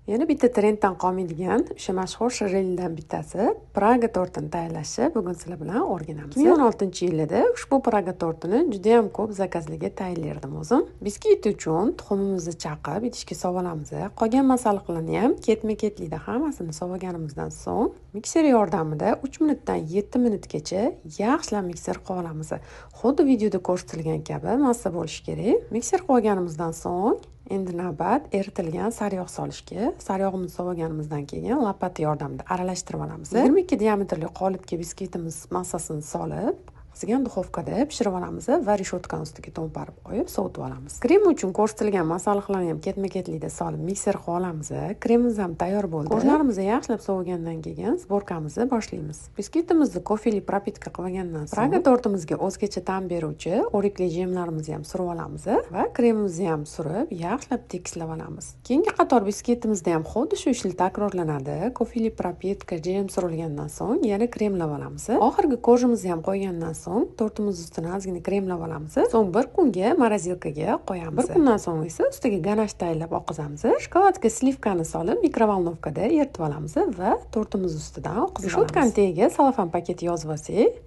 Yana bitta trenddan qolmaydigan o'sha mashhur shirinlikdan bittasi Praga tortini tayyorlashni bugun sizlar bilan o'rganamiz. 2016-yilda ushbu Praga tortini juda ham ko'p zakazlarga tayyorlardim o'zim. Biskvit uchun tuxumimizni chaqib idishga solib olamiz. Qolgan masalliqlarni ham ketma-ketlikda hammasini solganimizdan so'ng mikser yordamida 3 minutdan 7 minutgacha yaxshilab mikser qilib olamiz. Xuddi videoda ko'rsatilgan kabi massa bo'lishi kerak. Mikser qilganimizdan so'ng endi navbat eritilgan sariyog' solishga. Sariyog'imizni solganimizdan keyin lopata yordamida aralashtirib olamiz. 22 diametrli qolipga biskvitimiz massasini solib, qizgan duxovkada pishirib olamiz va reshotkani ustiga to'mparib qo'yib sovutib olamiz. Krem uchun ko'rsatilgan masalliqlarni ham ketma-ketlikda solib mikser qilib olamiz. Kremimiz ham tayyor bo'ldi. Go'shtlarimiz yaxshilab sovigandan keyin sborkamizni boshlaymiz. Biskvitimizni kofeli propitka qilgandan so'ng Praga tortimizga o'zgacha ta'm beruvchi o'rikli jemlarimizni ham surib olamiz va kremimizni ham surib yaxshilab tekislab olamiz. Keyingi qator biskvitimizda ham xuddi shu ishlar takrorlanadi. Kofeli propitka jem surilgandan so'ng yana kremlab olamiz. Oxirgi korjimizni ham qo'ygandan so'ng tortimiz ustidan ozgina kremlab olamiz. So'ng bir kunga morozilkaga qo'yamiz. Bir kundan so'ng esa ustiga ganash tayyorlab oqizamiz. Shokoladga slivkani solib mikrovolnovkada eritib olamiz va tortimiz ustidan oqizib olamiz. Shokoladning tagiga salofan paketi yozib olsak,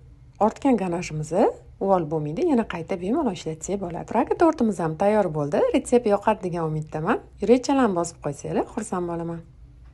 ortgan ganashimizni uvol bo'lmaydi, yana qayta bemalol ishlatsak bo'ladi. Praga tortimiz ham tayyor bo'ldi. Retsept yoqadi degan umiddaman. Yurak-chalani bosib qo'ysanglar, xursand bo'laman.